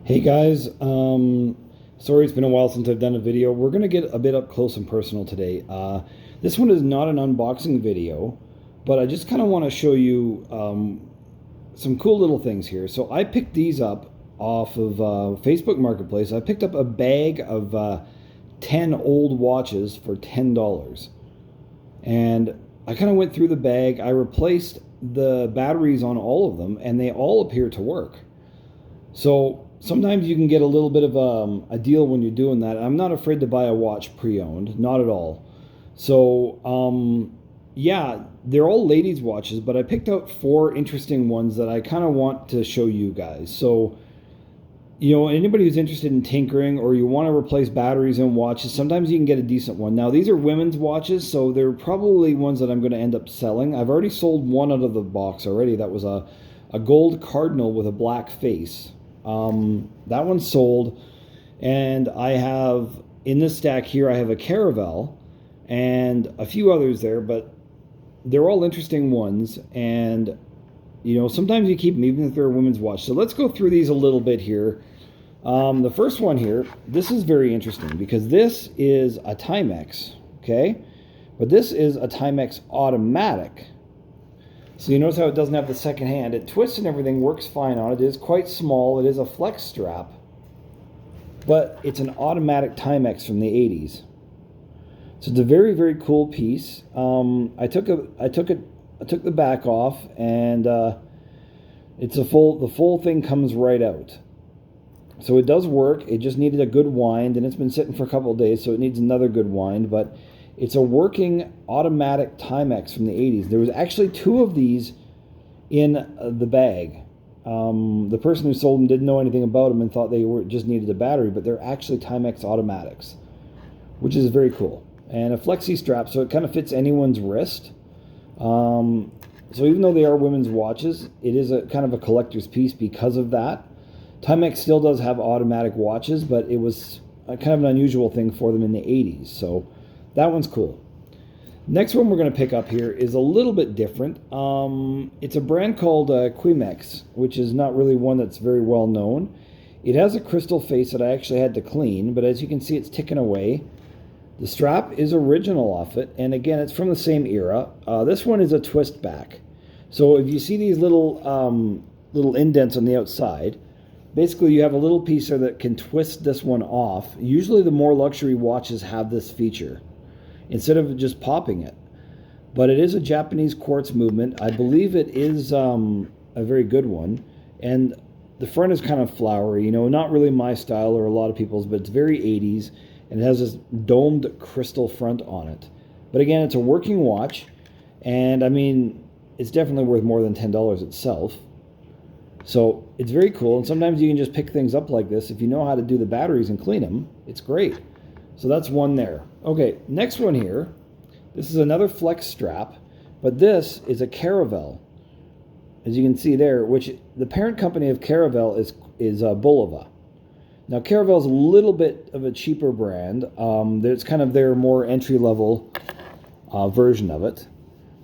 Hey guys, sorry it's been a while since I've done a video. We're going to get a bit up close and personal today. This one is not an unboxing video, but I just kind of want to show you some cool little things here. So I picked these up off of Facebook Marketplace. I picked up a bag of 10 old watches for $10. And I kind of went through the bag. I replaced the batteries on all of them, and they all appear to work. So sometimes you can get a little bit of a deal when you're doing that. I'm not afraid to buy a watch pre-owned, not at all. So yeah, they're all ladies' watches, but I picked out 4 interesting ones that I kind of want to show you guys. So, you know, anybody who's interested in tinkering or you want to replace batteries in watches, sometimes you can get a decent one. Now, these are women's watches, so they're probably ones that I'm going to end up selling. I've already sold one out of the box already. That was a gold cardinal with a black face. That one's sold, and I have in this stack here I have a Caravel and a few others there, but they're all interesting ones. And you know, sometimes you keep them even if they're a women's watch. So let's go through these a little bit here. The first one here, this is very interesting because this is a Timex, okay, but this is a Timex Automatic. So you notice how it doesn't have the second hand. It twists and everything works fine on it. It is quite small. It is a flex strap, but it's an automatic Timex from the 80s. So it's a very, very cool piece. I took the back off, and it's the full thing comes right out. So it does work. It just needed a good wind, and it's been sitting for a couple of days, so it needs another good wind. But it's a working automatic Timex from the 80s. There was actually 2 of these in the bag. The person who sold them didn't know anything about them and thought they just needed a battery, but they're actually Timex automatics, which is very cool. And a flexi strap, so it kind of fits anyone's wrist. So even though they are women's watches, it is a kind of a collector's piece because of that. Timex still does have automatic watches, but it was a kind of an unusual thing for them in the 80s. So that one's cool. Next one we're going to pick up here is a little bit different. It's a brand called Queex, which is not really one that's very well known. It has a crystal face that I actually had to clean, but as you can see, it's ticking away. The strap is original off it, and again, it's from the same era. This one is a twist back. So if you see these little indents on the outside, basically you have a little piece there that can twist this one off. Usually the more luxury watches have this feature instead of just popping it. But it is a Japanese quartz movement. I believe it is a very good one. And the front is kind of flowery, you know, not really my style or a lot of people's, but it's very 80s. And it has this domed crystal front on it. But again, it's a working watch. And I mean, it's definitely worth more than $10 itself. So it's very cool. And sometimes you can just pick things up like this. If you know how to do the batteries and clean them, it's great. So that's one there. Okay, next one here. This is another flex strap, but this is a Caravel. As you can see there, which the parent company of Caravel is Bulova. Now Caravel is a little bit of a cheaper brand. It's kind of their more entry-level version of it.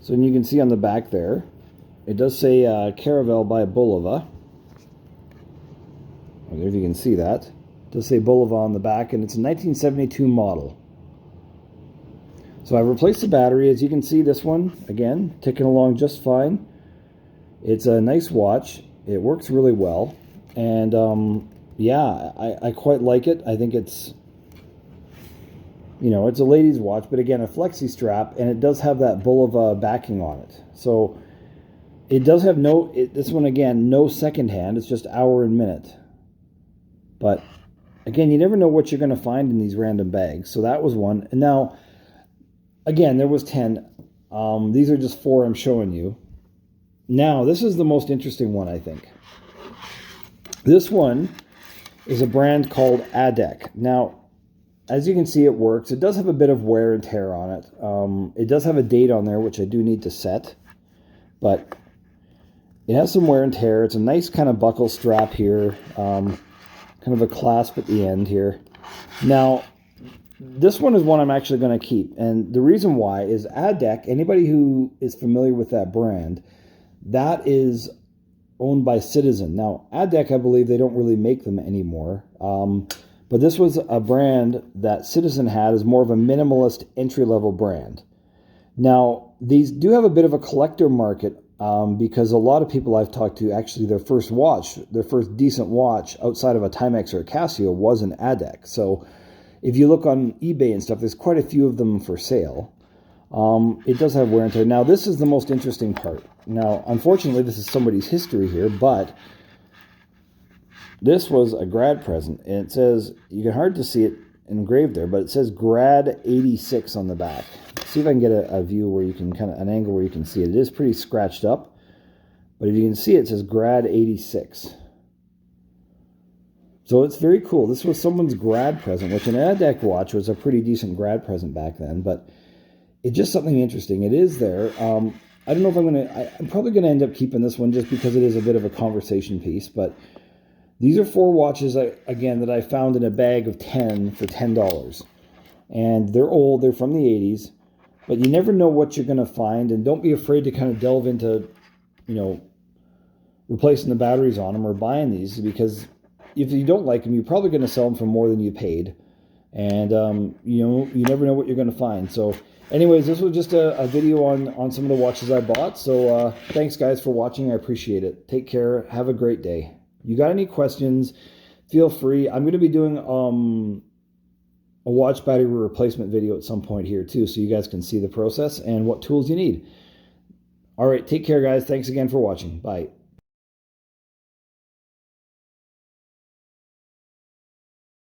So you can see on the back there, it does say Caravel by Bulova. I don't know if you can see that. It does say Bulova on the back, and it's a 1972 model. So I replaced the battery. As you can see, this one, again, ticking along just fine. It's a nice watch. It works really well. And yeah, I quite like it. I think it's, you know, it's a ladies' watch, but again, a flexi strap, and it does have that Bulova backing on it. So it does have this one, again, no second hand. It's just hour and minute. But again, you never know what you're going to find in these random bags. So that was one. And now, again, there was 10. These are just 4 I'm showing you. Now, this is the most interesting one, I think. This one is a brand called ADEC. Now, as you can see, it works. It does have a bit of wear and tear on it. It does have a date on there, which I do need to set. But it has some wear and tear. It's a nice kind of buckle strap here. Kind of a clasp at the end here. Now, this one is one I'm actually going to keep. And the reason why is ADEC, anybody who is familiar with that brand, that is owned by Citizen. Now, ADEC, I believe they don't really make them anymore. But this was a brand that Citizen had as more of a minimalist entry-level brand. Now, these do have a bit of a collector market because a lot of people I've talked to, actually their first decent watch outside of a Timex or a Casio was an ADEC. So if you look on eBay and stuff, there's quite a few of them for sale. It does have wear and tear. Now, this is the most interesting part. Now, unfortunately, this is somebody's history here, but this was a grad present, and it says, you can hard to see it engraved there, but it says grad 86 on the back. See if I can get a view where you can an angle where you can see it. It is pretty scratched up, but if you can see it, it says grad 86. So it's very cool. This was someone's grad present, which an ADEC watch was a pretty decent grad present back then, but it's just something interesting. It is there. I don't know if I'm probably going to end up keeping this one just because it is a bit of a conversation piece, but these are 4 watches, again, that I found in a bag of 10 for $10. And they're old. They're from the 80s. But you never know what you're going to find. And don't be afraid to kind of delve into, replacing the batteries on them or buying these. Because if you don't like them, you're probably going to sell them for more than you paid. And, you never know what you're going to find. So, anyways, this was just a video on some of the watches I bought. So, thanks, guys, for watching. I appreciate it. Take care. Have a great day. You got any questions, feel free. I'm going to be doing a watch battery replacement video at some point here too, so you guys can see the process and what tools you need. All right, take care, guys. Thanks again for watching. Bye.